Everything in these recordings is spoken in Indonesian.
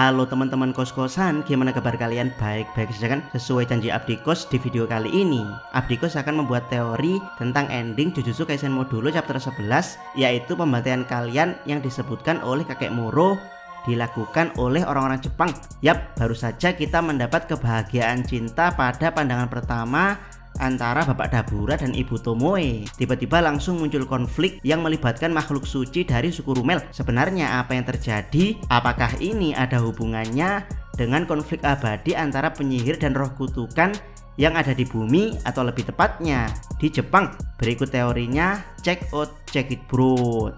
Halo teman-teman kos-kosan, gimana kabar kalian? Baik-baik saja kan? Sesuai janji Abdi Kos di video kali ini, Abdi Kos akan membuat teori tentang ending Jujutsu Kaisen Modulo chapter 11, yaitu pembantaian kalian yang disebutkan oleh kakek Moro dilakukan oleh orang-orang Jepang. Yap, baru saja kita mendapat kebahagiaan cinta pada pandangan pertama antara Bapak Dabura dan Ibu Tomoe. Tiba-tiba langsung muncul konflik yang melibatkan makhluk suci dari suku Rumel. Sebenarnya apa yang terjadi? Apakah ini ada hubungannya dengan konflik abadi antara penyihir dan roh kutukan yang ada di bumi, atau lebih tepatnya di Jepang? Berikut teorinya, check it bro.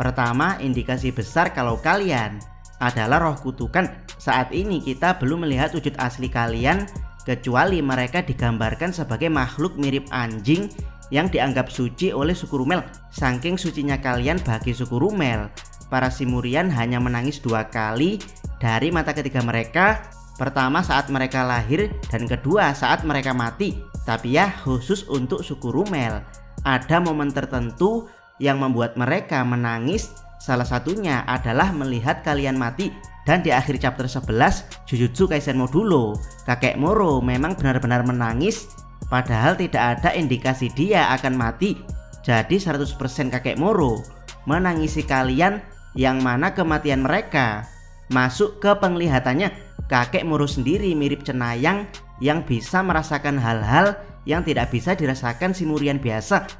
Pertama, indikasi besar kalau kalian adalah roh kutukan. Saat ini kita belum melihat wujud asli kalian, kecuali mereka digambarkan sebagai makhluk mirip anjing yang dianggap suci oleh suku Rumel. Saking sucinya kalian bagi suku Rumel, para Simurian hanya menangis 2 kali dari mata ketiga mereka. Pertama saat mereka lahir, dan kedua saat mereka mati. Tapi ya, khusus untuk suku Rumel, ada momen tertentu yang membuat mereka menangis. Salah satunya adalah melihat kalian mati. Dan di akhir chapter 11 Jujutsu Kaisen Modulo, kakek Moro memang benar-benar menangis, padahal tidak ada indikasi dia akan mati. Jadi 100% kakek Moro menangisi kalian, yang mana kematian mereka masuk ke penglihatannya. Kakek Moro sendiri mirip cenayang yang bisa merasakan hal-hal yang tidak bisa dirasakan Simurian biasa.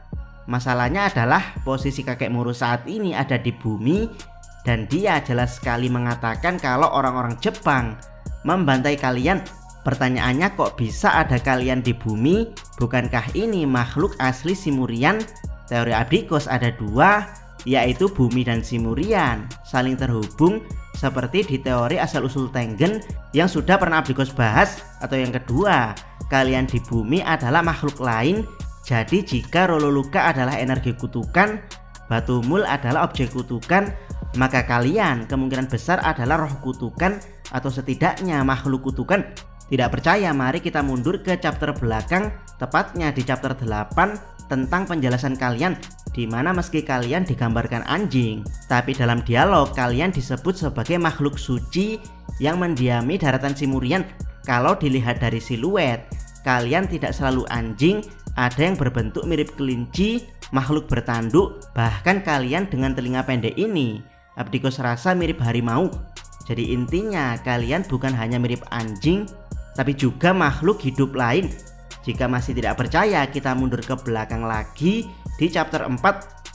Masalahnya adalah posisi kakek Moro saat ini ada di bumi, dan dia jelas sekali mengatakan kalau orang-orang Jepang membantai kalian. Pertanyaannya, kok bisa ada kalian di bumi? Bukankah ini makhluk asli Simurian? Teori Abdi Kos ada 2, yaitu bumi dan Simurian saling terhubung seperti di teori asal-usul Tengen yang sudah pernah Abdi Kos bahas. Atau yang kedua, kalian di bumi adalah makhluk lain. Jadi jika Rololuka adalah energi kutukan, Batumul adalah objek kutukan, maka kalian kemungkinan besar adalah roh kutukan atau setidaknya makhluk kutukan. Tidak percaya? Mari kita mundur ke chapter belakang, tepatnya di chapter 8 tentang penjelasan kalian, dimana meski kalian digambarkan anjing, tapi dalam dialog kalian disebut sebagai makhluk suci yang mendiami daratan Simurian. Kalau dilihat dari siluet, kalian tidak selalu anjing, ada yang berbentuk mirip kelinci, makhluk bertanduk, bahkan kalian dengan telinga pendek ini Abdi Kos rasa mirip harimau. Jadi intinya kalian bukan hanya mirip anjing, tapi juga makhluk hidup lain. Jika masih tidak percaya, kita mundur ke belakang lagi di chapter 4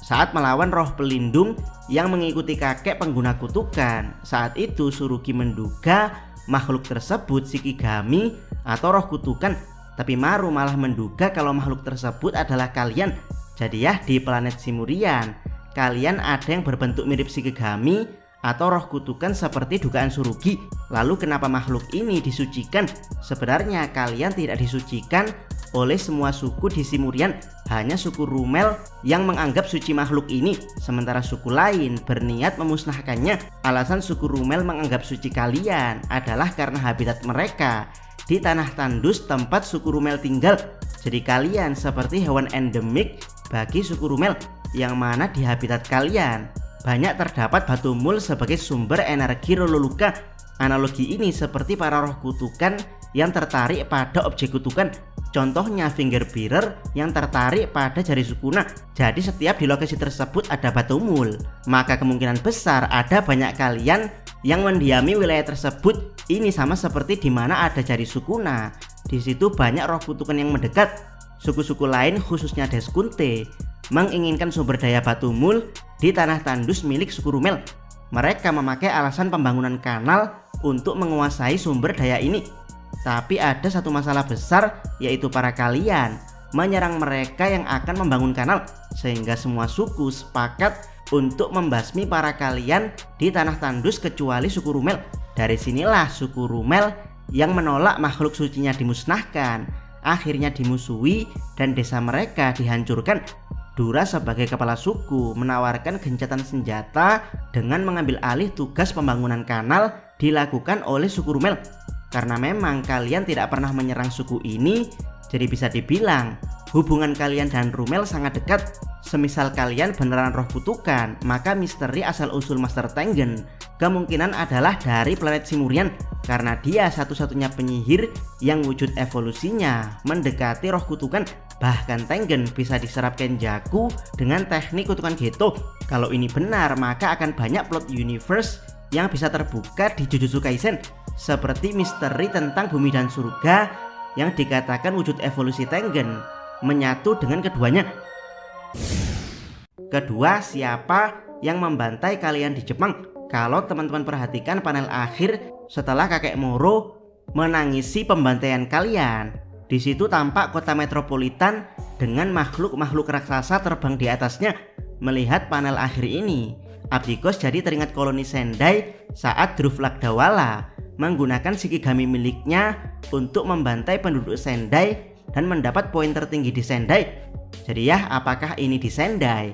saat melawan roh pelindung yang mengikuti kakek pengguna kutukan. Saat itu Tsurugi menduga makhluk tersebut Shikigami atau roh kutukan, tapi Maru malah menduga kalau makhluk tersebut adalah kalian. Jadi ya, di planet Simurian kalian ada yang berbentuk mirip Shikigami atau roh kutukan seperti dugaan Tsurugi. Lalu kenapa makhluk ini disucikan? Sebenarnya kalian tidak disucikan oleh semua suku di Simurian, hanya suku Rumel yang menganggap suci makhluk ini, sementara suku lain berniat memusnahkannya. Alasan suku Rumel menganggap suci kalian adalah karena habitat mereka di tanah tandus tempat suku Rumel tinggal. Jadi kalian seperti hewan endemik bagi suku Rumel, yang mana di habitat kalian banyak terdapat Batumul sebagai sumber energi Rololuka. Analogi ini seperti para roh kutukan yang tertarik pada objek kutukan. Contohnya finger bearer yang tertarik pada jari Sukuna. Jadi setiap di lokasi tersebut ada Batumul, maka kemungkinan besar ada banyak kalian yang mendiami wilayah tersebut. Ini sama seperti di mana ada jari Sukuna, di situ banyak roh kutukan yang mendekat. Suku-suku lain khususnya Deskunte menginginkan sumber daya Batumul di tanah tandus milik suku Rumel. Mereka memakai alasan pembangunan kanal untuk menguasai sumber daya ini. Tapi ada satu masalah besar, yaitu para kalian menyerang mereka yang akan membangun kanal, sehingga semua suku sepakat untuk membasmi para kalian di tanah tandus kecuali suku Rumel. Dari sinilah suku Rumel yang menolak makhluk sucinya dimusnahkan akhirnya dimusuhi dan desa mereka dihancurkan. Dura sebagai kepala suku menawarkan gencatan senjata dengan mengambil alih tugas pembangunan kanal dilakukan oleh suku Rumel. Karena memang kalian tidak pernah menyerang suku ini, jadi bisa dibilang hubungan kalian dan Rumel sangat dekat. Semisal kalian beneran roh kutukan, maka misteri asal-usul Master Tengen kemungkinan adalah dari planet Simurian, karena dia satu-satunya penyihir yang wujud evolusinya mendekati roh kutukan. Bahkan Tengen bisa diserap Kenjaku dengan teknik kutukan Geto. Kalau ini benar, maka akan banyak plot universe yang bisa terbuka di Jujutsu Kaisen, seperti misteri tentang bumi dan surga yang dikatakan wujud evolusi Tengen menyatu dengan keduanya. Kedua, siapa yang membantai kalian di Jepang? Kalau teman-teman perhatikan panel akhir setelah kakek Moro menangisi pembantaian kalian, di situ tampak kota metropolitan dengan makhluk-makhluk raksasa terbang di atasnya. Melihat panel akhir ini, Abdikos jadi teringat koloni Sendai saat Druflagdawala menggunakan Shikigami miliknya untuk membantai penduduk Sendai dan mendapat poin tertinggi di Sendai. Jadi ya, apakah ini di Sendai?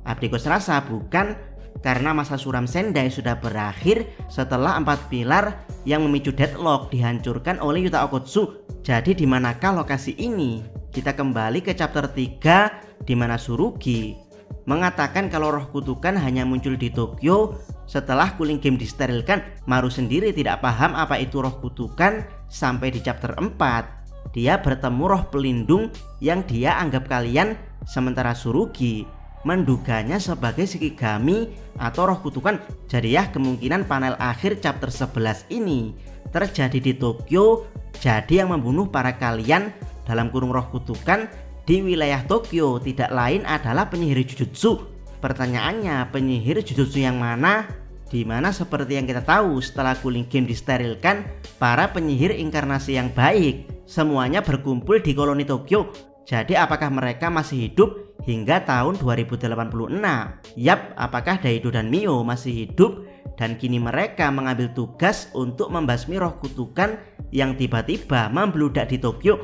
Abdikos rasa bukan, karena masa suram Sendai sudah berakhir setelah 4 pilar yang memicu deadlock dihancurkan oleh Yuta Okkotsu. Jadi di manakah lokasi ini? Kita kembali ke chapter 3 di mana Tsurugi mengatakan kalau roh kutukan hanya muncul di Tokyo setelah Cooling Game disterilkan. Maru sendiri tidak paham apa itu roh kutukan sampai di chapter 4 dia bertemu roh pelindung yang dia anggap kalian, sementara Tsurugi menduganya sebagai Shikigami atau roh kutukan. Jadi ya, kemungkinan panel akhir chapter 11 ini terjadi di Tokyo. Jadi yang membunuh para kalian dalam kurung roh kutukan di wilayah Tokyo tidak lain adalah penyihir Jujutsu. Pertanyaannya, penyihir Jujutsu yang mana? Dimana seperti yang kita tahu, setelah Cooling Game disterilkan, para penyihir inkarnasi yang baik semuanya berkumpul di koloni Tokyo. Jadi apakah mereka masih hidup hingga tahun 2086? Yap, apakah Daido dan Mio masih hidup dan kini mereka mengambil tugas untuk membasmi roh kutukan yang tiba-tiba membludak di Tokyo?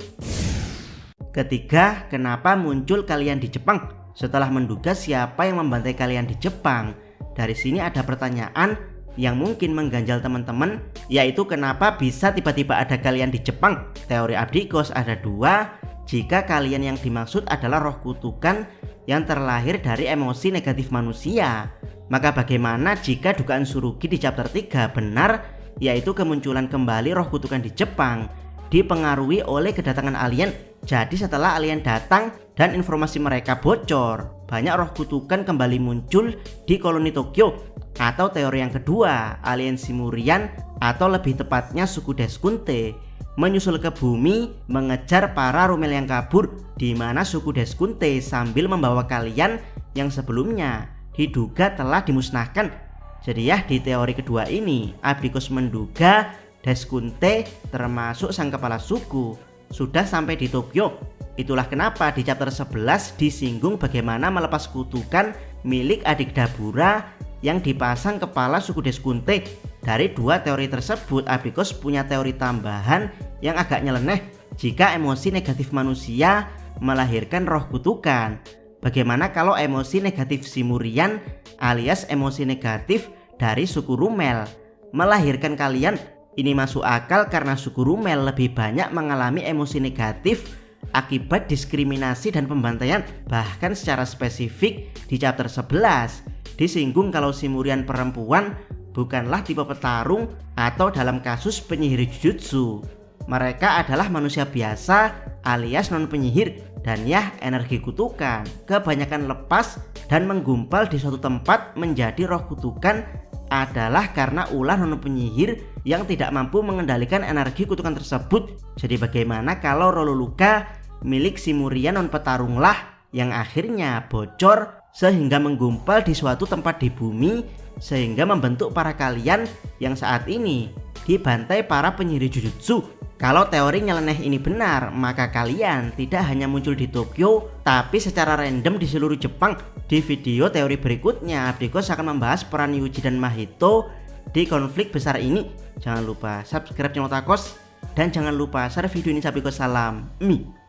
Ketiga, kenapa muncul kalian di Jepang? Setelah menduga siapa yang membantai kalian di Jepang, dari sini ada pertanyaan yang mungkin mengganjal teman-teman, yaitu kenapa bisa tiba-tiba ada kalian di Jepang? Teori Abdikos ada dua. Jika kalian yang dimaksud adalah roh kutukan yang terlahir dari emosi negatif manusia, maka bagaimana jika dugaan Tsurugi di chapter 3 benar, yaitu kemunculan kembali roh kutukan di Jepang dipengaruhi oleh kedatangan alien? Jadi setelah alien datang dan informasi mereka bocor, banyak roh kutukan kembali muncul di koloni Tokyo. Atau teori yang kedua, alien Simurian atau lebih tepatnya suku Deskunte menyusul ke bumi mengejar para rumel yang kabur, di mana suku Deskunte sambil membawa kalian yang sebelumnya diduga telah dimusnahkan. Jadi ya, di teori kedua ini Abdikos menduga Deskunte termasuk sang kepala suku sudah sampai di Tokyo. Itulah kenapa di chapter 11 disinggung bagaimana melepas kutukan milik adik Dabura yang dipasang kepala suku Deskunte. Dari dua teori tersebut, Abdikos punya teori tambahan yang agak nyeleneh. Jika emosi negatif manusia melahirkan roh kutukan, bagaimana kalau emosi negatif Simurian alias emosi negatif dari suku Rumel melahirkan kalian? Ini masuk akal karena suku Rumel lebih banyak mengalami emosi negatif akibat diskriminasi dan pembantaian. Bahkan secara spesifik di chapter 11 disinggung kalau Simurian perempuan bukanlah tipe petarung atau dalam kasus penyihir Jujutsu, mereka adalah manusia biasa alias non penyihir. Dan ya, energi kutukan kebanyakan lepas dan menggumpal di suatu tempat menjadi roh kutukan adalah karena ulah non penyihir yang tidak mampu mengendalikan energi kutukan tersebut. Jadi bagaimana kalau Rololuka milik Simurian non petarunglah yang akhirnya bocor sehingga menggumpal di suatu tempat di bumi, sehingga membentuk para kalian yang saat ini dibantai para penyihir Jujutsu. Kalau teori nyeleneh ini benar, maka kalian tidak hanya muncul di Tokyo, tapi secara random di seluruh Jepang. Di video teori berikutnya, Abdikos akan membahas peran Yuji dan Mahito di konflik besar ini. Jangan lupa subscribe channel Otakos dan jangan lupa share video ini. Abdikos salam Mi.